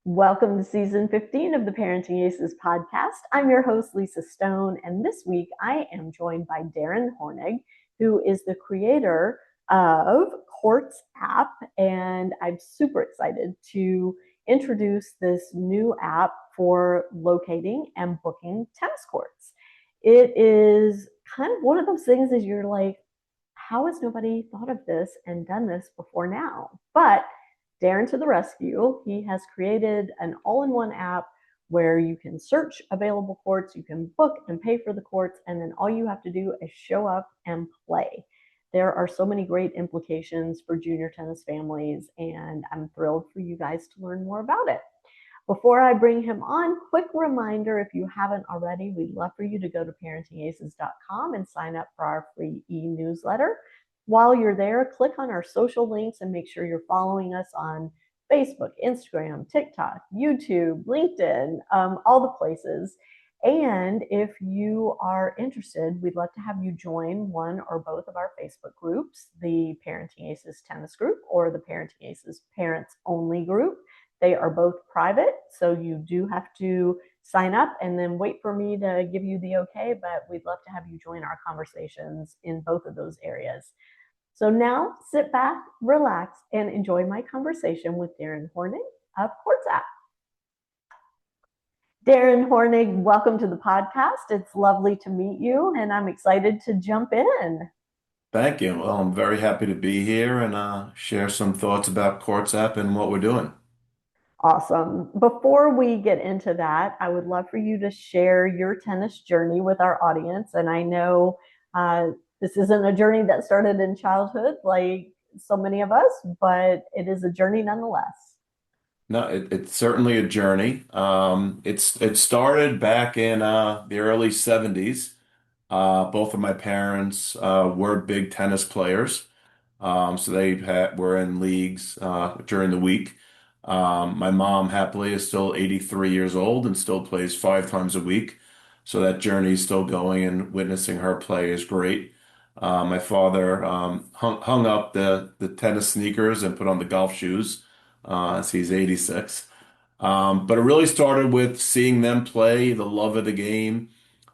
Welcome to season 15 of the Parenting Aces podcast. I'm your host, Lisa Stone, and this week I am joined by Daren Hornig, who is the creator of CourtsApp, and I'm super excited to introduce this new app for locating and booking tennis courts. It is kind of one of those things as you're like, how has nobody thought of this and done this before now? But Daren to the rescue. He has created an all-in-one app where you can search available courts, you can book and pay for the courts, and then all you have to do is show up and play. There are so many great implications for junior tennis families, and I'm thrilled for you guys to learn more about it. Before I bring him on, quick reminder, if you haven't already, we'd love for you to go to parentingaces.com and sign up for our free e-newsletter. While you're there, click on our social links and make sure you're following us on Facebook, Instagram, TikTok, YouTube, LinkedIn, all the places. And if you are interested, we'd love to have you join one or both of our Facebook groups, the Parenting Aces Tennis Group or the Parenting Aces Parents Only Group. They are both private, so you do have to sign up and then wait for me to give you the okay, but we'd love to have you join our conversations in both of those areas. So now sit back, relax, and enjoy my conversation with Daren Hornig of CourtsApp. Daren Hornig, welcome to the podcast. It's lovely to meet you, and I'm excited to jump in. Thank you. Well, I'm very happy to be here and share some thoughts about CourtsApp and what we're doing. Awesome. Before we get into that, I would love for you to share your tennis journey with our audience. And I know this isn't a journey that started in childhood like so many of us, but it is a journey nonetheless. No, it's certainly a journey. It started back in the early 70s. Both of my parents were big tennis players. So were in leagues during the week. My mom happily is still 83 years old and still plays 5 times a week. So that journey is still going, and witnessing her play is great. My father hung up the tennis sneakers and put on the golf shoes as he's 86. But it really started with seeing them play, the love of the game,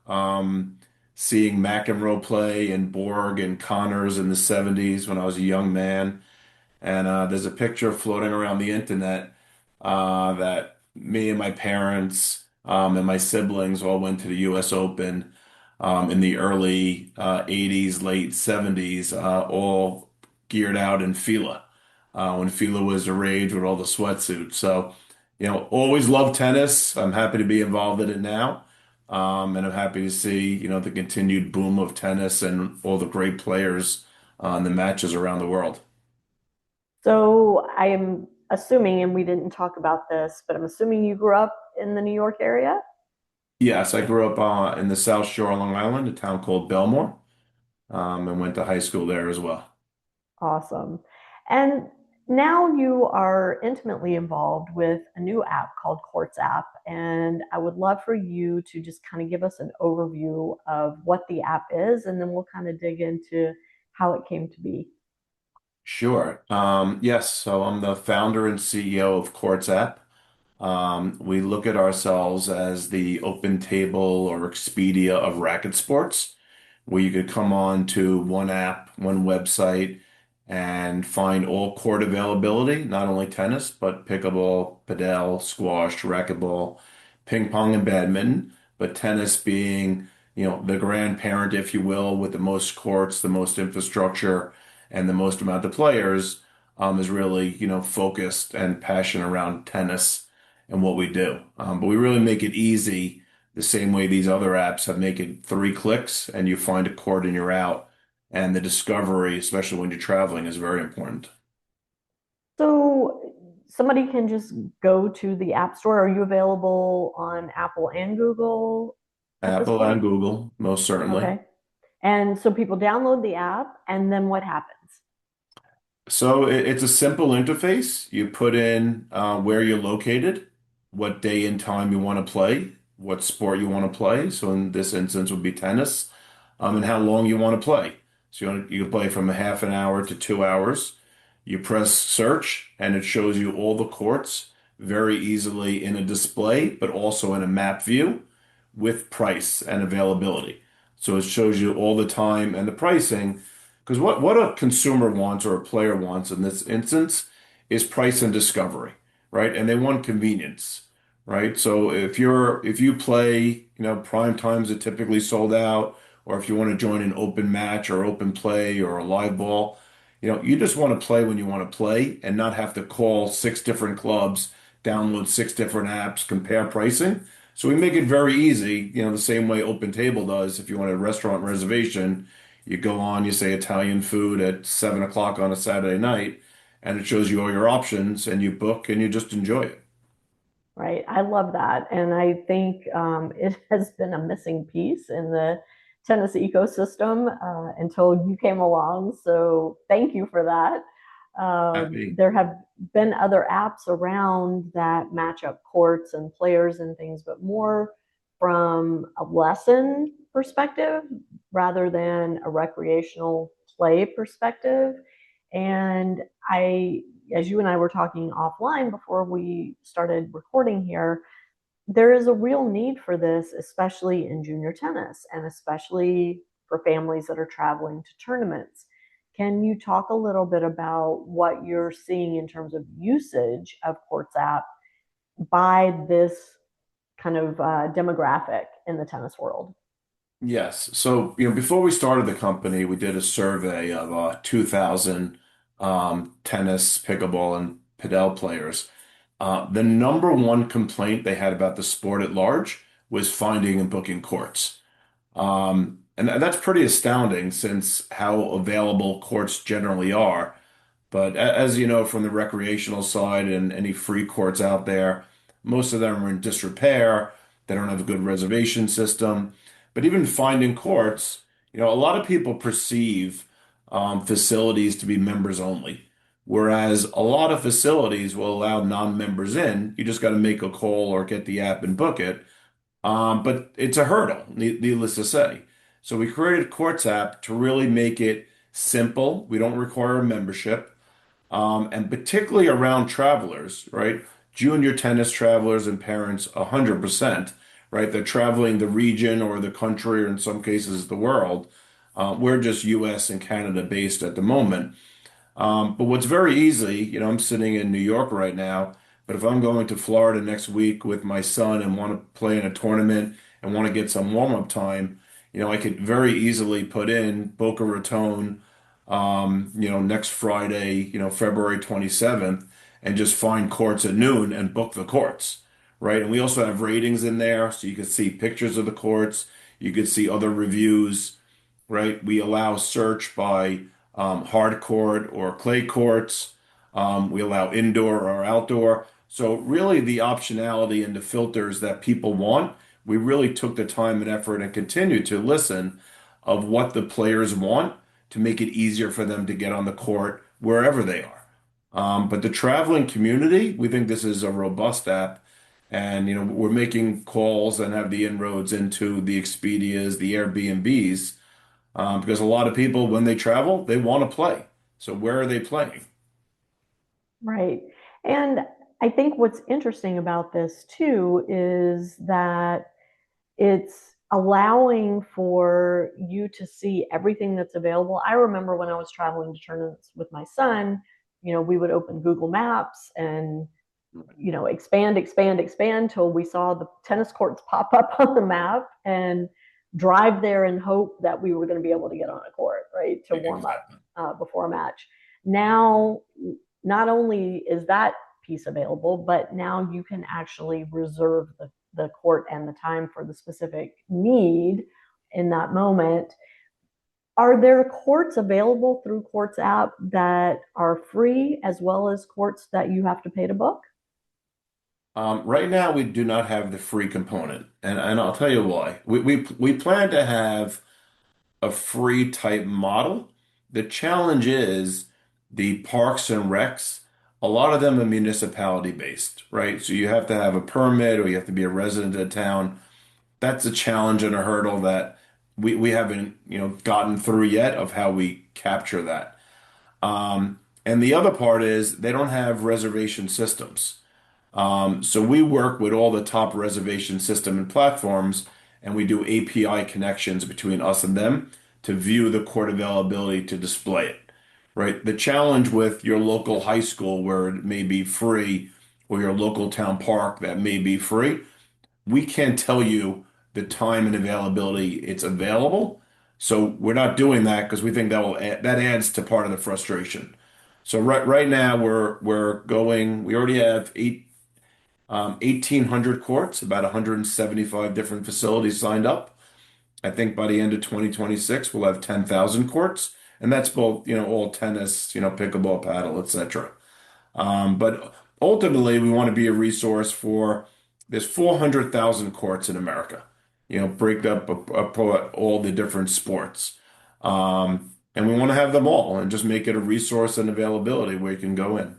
um, seeing McEnroe play and Borg and Connors in the 70s when I was a young man. And there's a picture floating around the internet that me and my parents and my siblings all went to the US Open in the early 80s, late 70s, all geared out in Fila when Fila was the rage with all the sweatsuits. So, always loved tennis. I'm happy to be involved in it now. And I'm happy to see, the continued boom of tennis and all the great players in the matches around the world. So I am assuming, and we didn't talk about this, but I'm assuming you grew up in the New York area? Yes, I grew up in the South Shore, Long Island, a town called Belmore, and went to high school there as well. Awesome. And now you are intimately involved with a new app called CourtsApp. And I would love for you to just kind of give us an overview of what the app is, and then we'll kind of dig into how it came to be. Sure. Yes, so I'm the founder and CEO of CourtsApp. We look at ourselves as the OpenTable or Expedia of racket sports, where you could come on to one app, one website, and find all court availability, not only tennis, but pickleball, padel, squash, racquetball, ping pong, and badminton, but tennis being, the grandparent, if you will, with the most courts, the most infrastructure, and the most amount of players, is really, focused and passionate around tennis and what we do. But we really make it easy the same way these other apps have make it 3 clicks and you find a court and you're out. And the discovery, especially when you're traveling, is very important. So somebody can just go to the App Store. Are you available on Apple and Google at this Apple and point? Google, most certainly. Okay. And so people download the app, and then what happens? So it's a simple interface. You put in where you're located, what day and time you want to play, what sport you want to play. So in this instance would be tennis, and how long you want to play. So you can play from a half an hour to 2 hours. You press search, and it shows you all the courts very easily in a display, but also in a map view with price and availability. So it shows you all the time and the pricing. Because what a consumer wants or a player wants in this instance is price and discovery, right? And they want convenience, right? So if you play, prime times are typically sold out, or if you want to join an open match or open play or a live ball, you just want to play when you want to play and not have to call six different clubs, download six different apps, compare pricing. So we make it very easy, the same way OpenTable does. If you want a restaurant reservation, you go on, you say Italian food at 7 o'clock on a Saturday night, and it shows you all your options, and you book and you just enjoy it. Right. I love that. And I think it has been a missing piece in the tennis ecosystem until you came along. So thank you for that. Happy. There have been other apps around that match up courts and players and things, but more from a lesson perspective rather than a recreational play perspective. And as you and I were talking offline before we started recording here, there is a real need for this, especially in junior tennis and especially for families that are traveling to tournaments. Can you talk a little bit about what you're seeing in terms of usage of CourtsApp by this kind of demographic in the tennis world? Yes. So, before we started the company, we did a survey of 2,000 tennis, pickleball, and padel players. The number one complaint they had about the sport at large was finding and booking courts. And that's pretty astounding since how available courts generally are. But as you know, from the recreational side and any free courts out there, most of them are in disrepair. They don't have a good reservation system. But even finding courts, a lot of people perceive facilities to be members only. Whereas a lot of facilities will allow non-members in. You just got to make a call or get the app and book it. But it's a hurdle, needless to say. So we created CourtsApp to really make it simple. We don't require a membership, and particularly around travelers, right? Junior tennis travelers and parents, 100%, right? They're traveling the region or the country, or in some cases the world. We're just US and Canada based at the moment. But what's very easy, I'm sitting in New York right now, but if I'm going to Florida next week with my son and want to play in a tournament and want to get some warm-up time, I could very easily put in Boca Raton, next Friday, February 27th, and just find courts at noon and book the courts, right? And we also have ratings in there, so you can see pictures of the courts, you could see other reviews, right? We allow search by hard court or clay courts. We allow indoor or outdoor. So really the optionality and the filters that people want, we really took the time and effort and continue to listen of what the players want to make it easier for them to get on the court wherever they are. But the traveling community, we think this is a robust app. And, we're making calls and have the inroads into the Expedias, the Airbnbs, because a lot of people, when they travel, they want to play. So where are they playing? Right. And I think what's interesting about this too is that it's allowing for you to see everything that's available. I remember when I was traveling to tournaments with my son, we would open Google Maps and, expand, expand, expand till we saw the tennis courts pop up on the map and drive there and hope that we were going to be able to get on a court, right, to warm up Exactly. before a match. Now, not only is that piece available, but now you can actually reserve the court and the time for the specific need in that moment. Are there courts available through CourtsApp that are free as well as courts that you have to pay to book? Right now, we do not have the free component, and I'll tell you why. We plan to have a free type model. The challenge is the parks and recs. A lot of them are municipality based, right? So you have to have a permit or you have to be a resident of town. That's a challenge and a hurdle that we haven't, gotten through yet of how we capture that. And the other part is they don't have reservation systems. So we work with all the top reservation system and platforms, and we do API connections between us and them to view the court availability to display it, right? The challenge with your local high school where it may be free or your local town park that may be free, we can't tell you the time and availability it's available. So we're not doing that because we think that adds to part of the frustration. So right now we already have 1,800 courts, about 175 different facilities signed up. I think by the end of 2026, we'll have 10,000 courts, and that's both, all tennis, pickleball, paddle, etc. But ultimately, we want to be a resource for there's 400,000 courts in America, break up all the different sports. And we want to have them all and just make it a resource and availability where you can go in.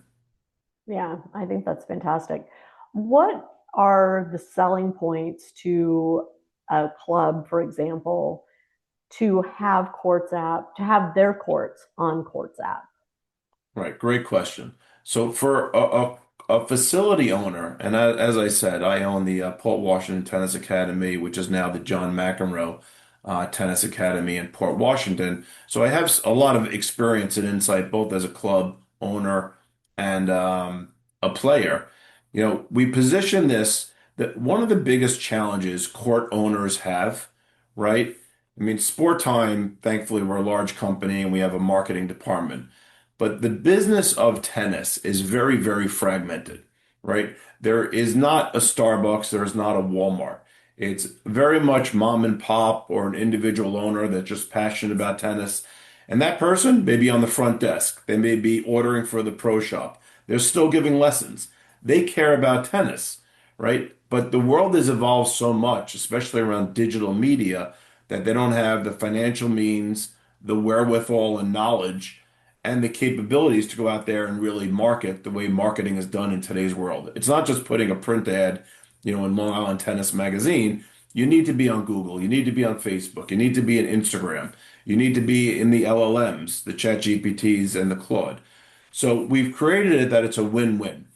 Yeah, I think that's fantastic. What are the selling points to a club, for example, to have CourtsApp, to have their courts on CourtsApp? Right, great question. So for a facility owner, and as I said, I own the Port Washington Tennis Academy, which is now the John McEnroe Tennis Academy in Port Washington. So I have a lot of experience and insight, both as a club owner and a player. We position this that one of the biggest challenges court owners have, right? I mean, Sport Time, thankfully, we're a large company and we have a marketing department. But the business of tennis is very, very fragmented, right? There is not a Starbucks, there is not a Walmart. It's very much mom and pop or an individual owner that's just passionate about tennis. And that person may be on the front desk. They may be ordering for the pro shop. They're still giving lessons. They care about tennis, right? But the world has evolved so much, especially around digital media, that they don't have the financial means, the wherewithal, and knowledge and the capabilities to go out there and really market the way marketing is done in today's world. It's not just putting a print ad, in Long Island Tennis Magazine. You need to be on Google. You need to be on Facebook. You need to be in Instagram. You need to be in the LLMs, the Chat GPTs and the Claude. So we've created it that it's a win-win.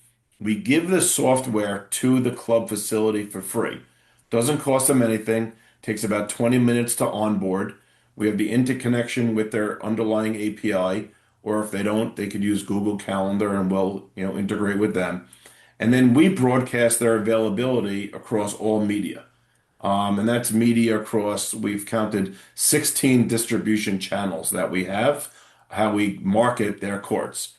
We give the software to the club facility for free. Doesn't cost them anything. Takes about 20 minutes to onboard. We have the interconnection with their underlying API, or if they don't, they could use Google Calendar and we'll, integrate with them. And then we broadcast their availability across all media. And that's media across, we've counted 16 distribution channels that we have, how we market their courts.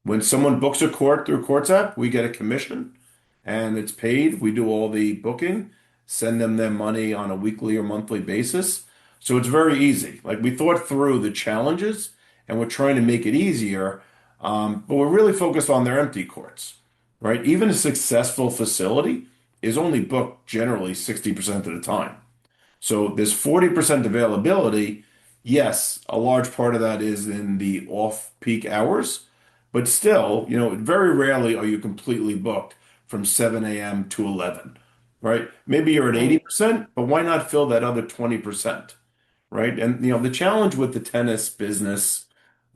When someone books a court through CourtsApp, we get a commission and it's paid. We do all the booking, send them their money on a weekly or monthly basis. So it's very easy. Like we thought through the challenges and we're trying to make it easier. But we're really focused on their empty courts, right? Even a successful facility is only booked generally 60% of the time. So there's 40% availability. Yes, a large part of that is in the off-peak hours, but still, very rarely are you completely booked from 7 a.m. to 11, right? Maybe you're at Right. 80%, but why not fill that other 20%, right? And, the challenge with the tennis business,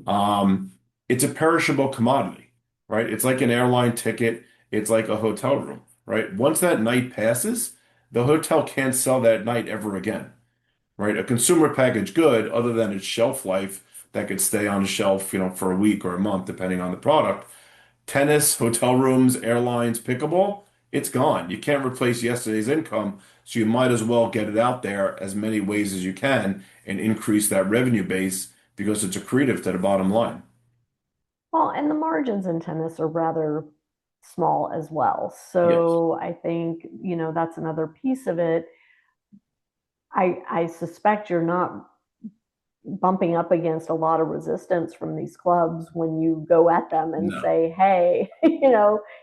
um, it's a perishable commodity, right? It's like an airline ticket. It's like a hotel room, right? Once that night passes, the hotel can't sell that night ever again, right? A consumer packaged good, other than its shelf life, that could stay on the shelf, for a week or a month, depending on the product. Tennis, hotel rooms, airlines, pickleball, it's gone. You can't replace yesterday's income, so you might as well get it out there as many ways as you can and increase that revenue base because it's accretive to the bottom line. Well, and the margins in tennis are rather small as well. Yes. So I think, that's another piece of it. I suspect you're not bumping up against a lot of resistance from these clubs when you go at them and No. say, hey,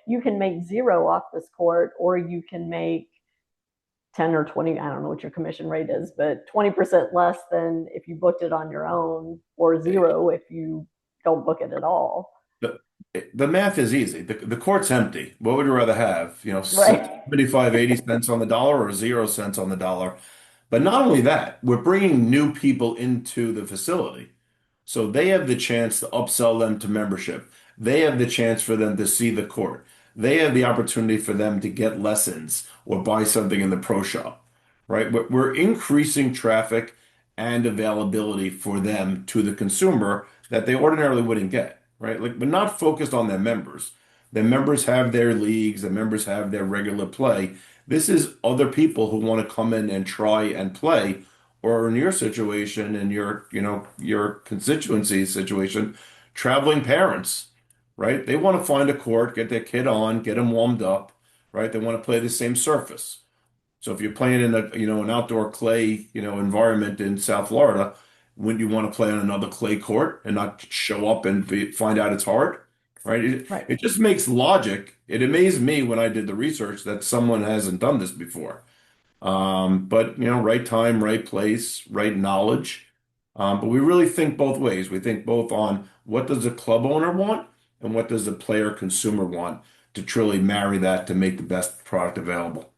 you can make zero off this court, or you can make 10 or 20, I don't know what your commission rate is, but 20% less than if you booked it on your own, or zero if you don't book it at all. The, the math is easy. The court's empty. What would you rather have? Right. 75, 80 cents on the dollar or 0 cents on the dollar? But not only that, we're bringing new people into the facility. So they have the chance to upsell them to membership. They have the chance for them to see the court. they have the opportunity for them to get lessons or buy something in the pro shop, right? We're increasing traffic and availability for them to the consumer that they ordinarily wouldn't get, right? Like, we're not focused on their members. The members have their leagues, the members have their regular play. This is other people who want to come in and try and play, or in your situation, in your constituency situation, traveling parents, right? They want to find a court, get their kid on, get them warmed up, right? They want to play the same surface. So if you're playing in an outdoor clay, environment in South Florida, wouldn't you want to play on another clay court and not show up and find out it's hard, right? It, Right. it just makes logic. It amazed me when I did the research that someone hasn't done this before. But right time, right place, right knowledge. But we really think both ways. We think both on what does the club owner want and what does the player consumer want to truly marry that to make the best product available.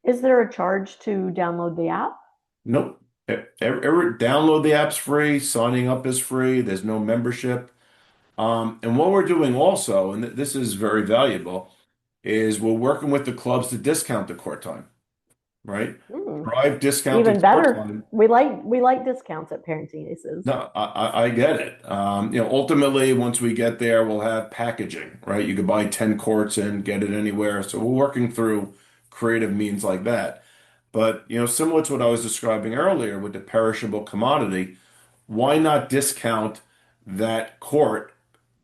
Is there a charge to download the app? Nope. Download the app's free. Signing up is free. There's no membership. And what we're doing also, and this is very valuable, is we're working with the clubs to discount the court time, right? Hmm. Drive Even discounted court better. time. We like discounts at Parenting Aces. No, I get it. Ultimately, once we get there, we'll have packaging, right? You could buy 10 courts and get it anywhere. So we're working through creative means like that. But, similar to what I was describing earlier with the perishable commodity, why not discount that court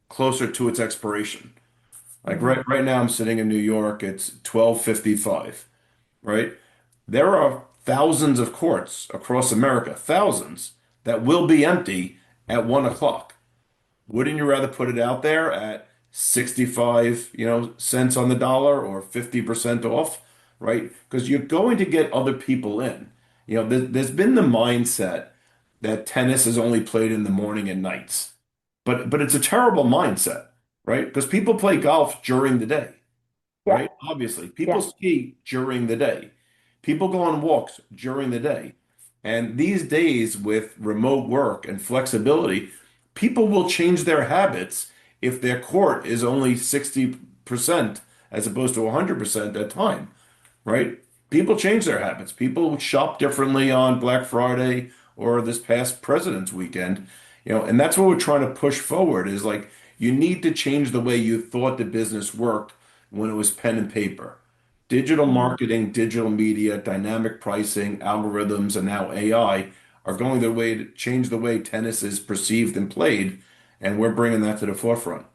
closer to its expiration? Like Hmm. right now, I'm sitting in New York, it's 12:55, right? There are thousands of courts across America, thousands, that will be empty at 1 o'clock. Wouldn't you rather put it out there at 65, cents on the dollar or 50% off, right? Because you're going to get other people in. There's been the mindset that tennis is only played in the morning and nights. But it's a terrible mindset, right? Because people play golf during the day, Yeah. right? Obviously, people Yeah. ski during the day. People go on walks during the day. And these days, with remote work and flexibility, people will change their habits if their court is only 60% as opposed to 100% at time, right? People change their habits. People shop differently on Black Friday or this past President's weekend, and that's what we're trying to push forward is like you need to change the way you thought the business worked when it was pen and paper. Digital Mhm. marketing, digital media, dynamic pricing, algorithms, and now AI are going their way to change the way tennis is perceived and played, and we're bringing that to the forefront.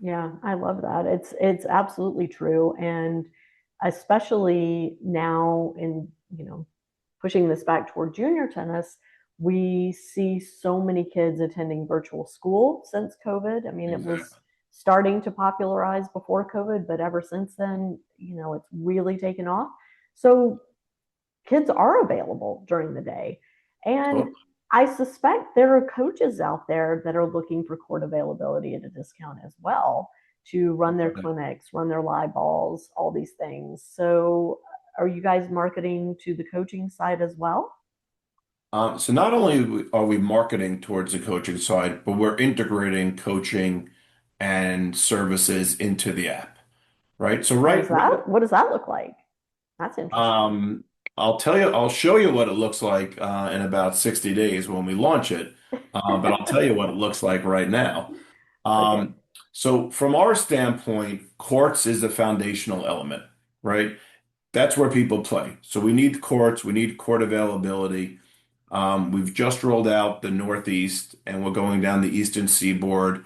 Yeah, I love that. It's absolutely true, and especially now in, pushing this back toward junior tennis, we see so many kids attending virtual school since COVID. I mean, it was Exactly. starting to popularize before COVID, but ever since then, it's really taken off. So kids are available during the day. And Totally. I suspect there are coaches out there that are looking for court availability at a discount as well to run their clinics, run their live balls, all these things. So, are you guys marketing to the coaching side as well? So not only are we marketing towards the coaching side, but we're integrating coaching and services into the app, right? So What does that look like? That's interesting. um, I'll show you what it looks like in about 60 days when we launch it. But I'll tell you what it looks like right now. Okay. Um, so from our standpoint, courts is the foundational element, right? That's where people play. So we need courts, we need court availability. We've just rolled out the Northeast and we're going down the Eastern Seaboard.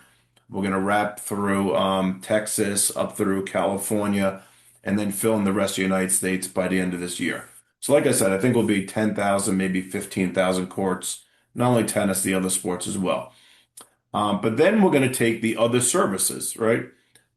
We're going to wrap through Texas up through California and then fill in the rest of the United States by the end of this year. So, like I said, I think we'll be 10,000, maybe 15,000 courts, not only tennis, the other sports as well. But then we're going to take the other services, right?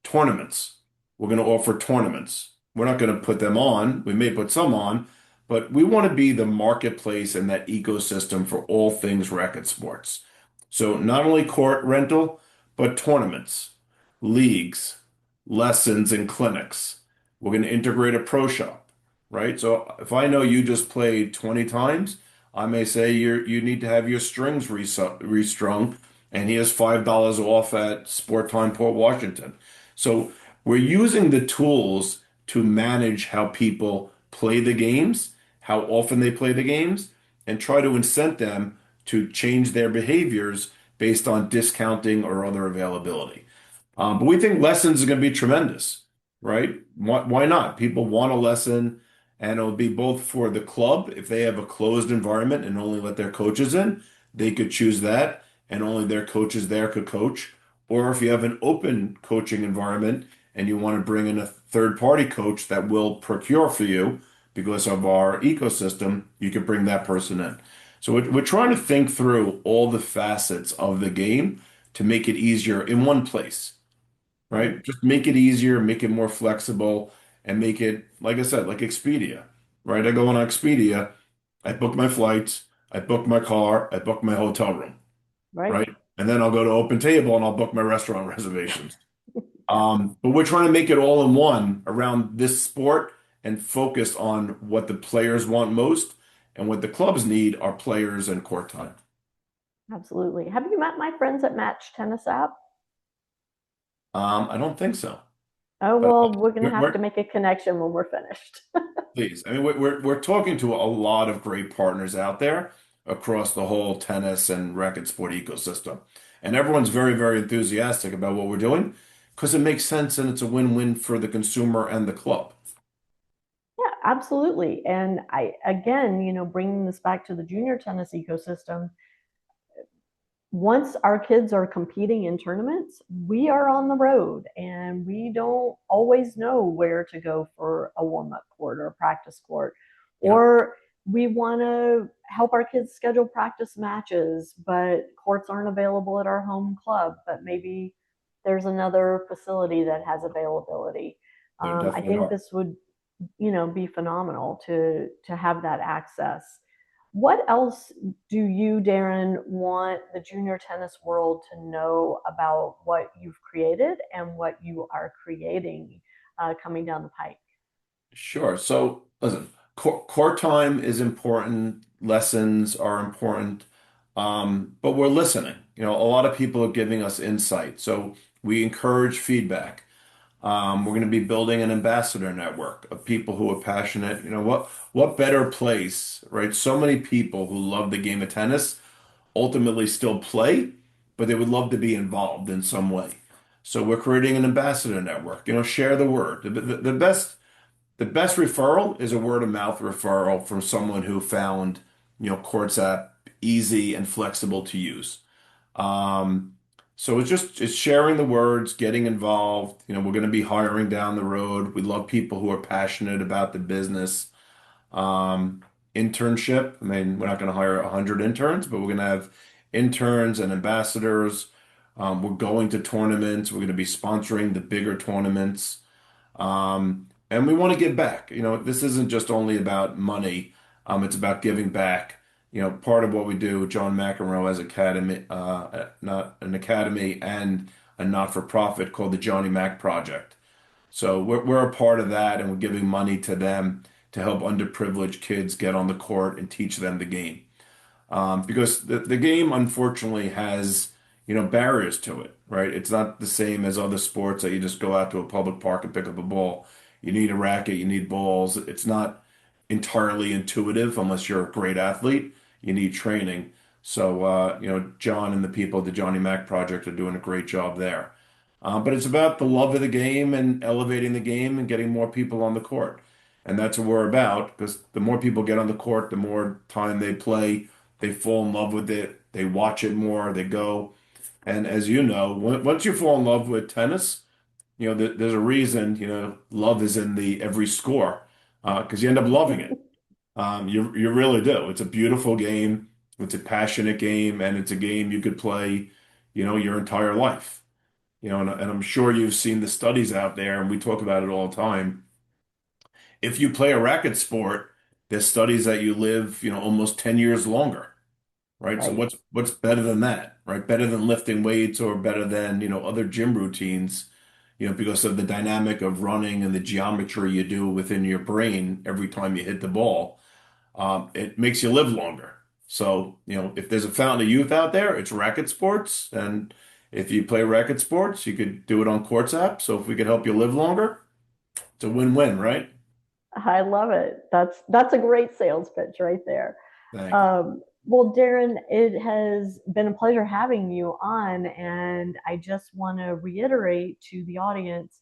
Tournaments. We're going to offer tournaments. We're not going to put them on. We may put some on, but we want to be the marketplace and that ecosystem for all things racket sports. So not only court rental, but tournaments, leagues, lessons, and clinics. We're going to integrate a pro shop, right? So if I know you just played 20 times, I may say you need to have your strings restrung and he has $5 off at Sport Time Port Washington. So We're using the tools to manage how people play the games, how often they play the games, and try to incent them to change their behaviors based on discounting or other availability. But we think lessons are going to be tremendous, right? Why not? People want a lesson, and it'll be both for the club. If they have a closed environment and only let their coaches in, they could choose that, and only their coaches there could coach. Or if you have an open coaching environment and you want to bring in a third party coach that will procure for you because of our ecosystem, you could bring that person in. So we're trying to think through all the facets of the game to make it easier in one place, Right. right? Just make it easier, make it more flexible, and make it, like I said, like Expedia, right? I go on Expedia, I book my flights, I book my car, I book my hotel room, Right. right? And then I'll go to OpenTable and I'll book my restaurant reservations. Yeah. But we're trying to make it all in one around this sport and focus on what the players want most and what the clubs need are players and court time. Absolutely. Have you met my friends at Match Tennis App? I don't think so, Oh, but well, we're going to have to we're make a connection when we're finished. please. I mean, we're talking to a lot of great partners out there across the whole tennis and racket sport ecosystem, and everyone's very, very enthusiastic about what we're doing because it makes sense and it's a win-win for the consumer and the club. Yeah, absolutely. And again, bringing this back to the junior tennis ecosystem, once our kids are competing in tournaments, we are on the road and we don't always know where to go for a warm up court or a practice court. Yep, Or we want to help our kids schedule practice matches, but courts aren't available at our home club, but maybe there's another facility that has availability. there I definitely think are. this would, be phenomenal to have that access. What else do you, Daren, want the junior tennis world to know about what you've created and what you are creating coming down the pike? Sure. So listen, core time is important. Lessons are important. But we're listening. You know, a lot of people are giving us insight. So we encourage feedback. We're going to be building an ambassador network of people who are passionate. You know, what better place, right? So many people who love the game of tennis ultimately still play, but they would love to be involved in some way. So we're creating an ambassador network. You know, share the word. The best referral is a word of mouth referral from someone who found, CourtsApp easy and flexible to use. Um, so it's sharing the words, getting involved. You know, we're going to be hiring down the road. We love people who are passionate about the business. Um, Internship. I mean, we're not going to hire 100 interns, but we're going to have interns and ambassadors. We're going to tournaments. We're going to be sponsoring the bigger tournaments. And we want to give back. You know, this isn't just only about money. It's about giving back. You know, part of what we do, John McEnroe has academy, not an academy and a not-for-profit called the Johnny Mac Project. So we're a part of that, and we're giving money to them to help underprivileged kids get on the court and teach them the game. Because the game unfortunately has, barriers to it, right? It's not the same as other sports that you just go out to a public park and pick up a ball. You need a racket, you need balls. It's not entirely intuitive unless you're a great athlete. You need training. So, John and the people at the Johnny Mac Project are doing a great job there. But it's about the love of the game and elevating the game and getting more people on the court. And that's what we're about because the more people get on the court, the more time they play, they fall in love with it, they watch it more, they go. And as you know, once you fall in love with tennis, there's a reason, love is in the every score because you end up loving it. You really do. It's a beautiful game. It's a passionate game, and it's a game you could play, your entire life. And I'm sure you've seen the studies out there, and we talk about it all the time. If you play a racket sport, there's studies that you live, almost 10 years longer, right? So Right. what's better than that, right? Better than lifting weights or better than, other gym routines, because of the dynamic of running and the geometry you do within your brain every time you hit the ball. It makes you live longer. So, if there's a fountain of youth out there, it's racket sports. And If you play racket sports, you could do it on CourtsApp. So if we could help you live longer, it's a win-win, right? I love it. That's a great sales pitch right there. Thank you. Well, Daren, it has been a pleasure having you on, and I just want to reiterate to the audience,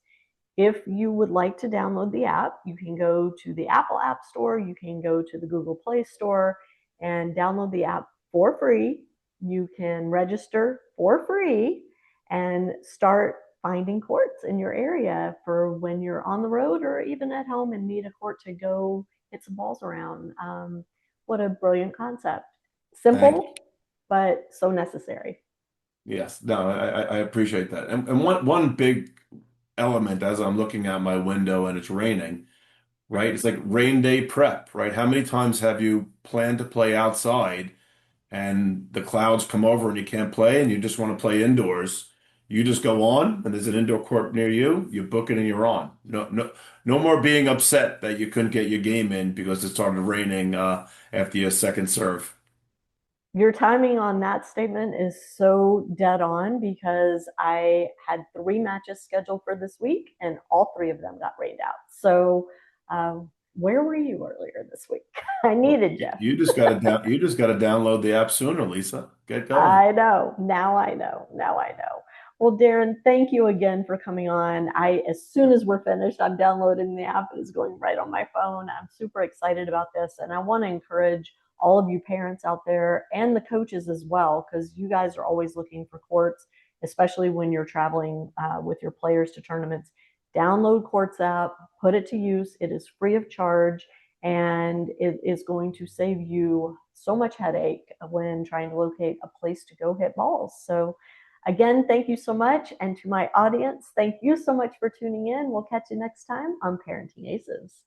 if you would like to download the app, you can go to the Apple App Store, you can go to the Google Play Store and download the app for free. You can register for free and start finding courts in your area for when you're on the road or even at home and need a court to go hit some balls around. What a brilliant concept. Thank you. Simple, but so necessary. Yes, no, I appreciate that. And one big element as I'm looking out my window and it's raining, right? It's like rain day prep, right? How many times have you planned to play outside and the clouds come over and you can't play and you just want to play indoors? You just go on and there's an indoor court near you, you book it and you're on. No more being upset that you couldn't get your game in because it started raining after your second serve. Your timing on that statement is so dead on because I had 3 matches scheduled for this week and all 3 of them got rained out. So, where were you earlier this week? I Well, needed you. you just got to download the app sooner, Lisa. Get going. I know. Now I know. Now I know. Well, Daren, thank you again for coming on. As soon as we're finished, I'm downloading the app. It is going right on my phone. I'm super excited about this. And I want to encourage all of you parents out there and the coaches as well, because you guys are always looking for courts, especially when you're traveling with your players to tournaments. Download CourtsApp, put it to use. It is free of charge and it is going to save you so much headache when trying to locate a place to go hit balls. So again, thank you so much. And to my audience, thank you so much for tuning in. We'll catch you next time on Parenting Aces.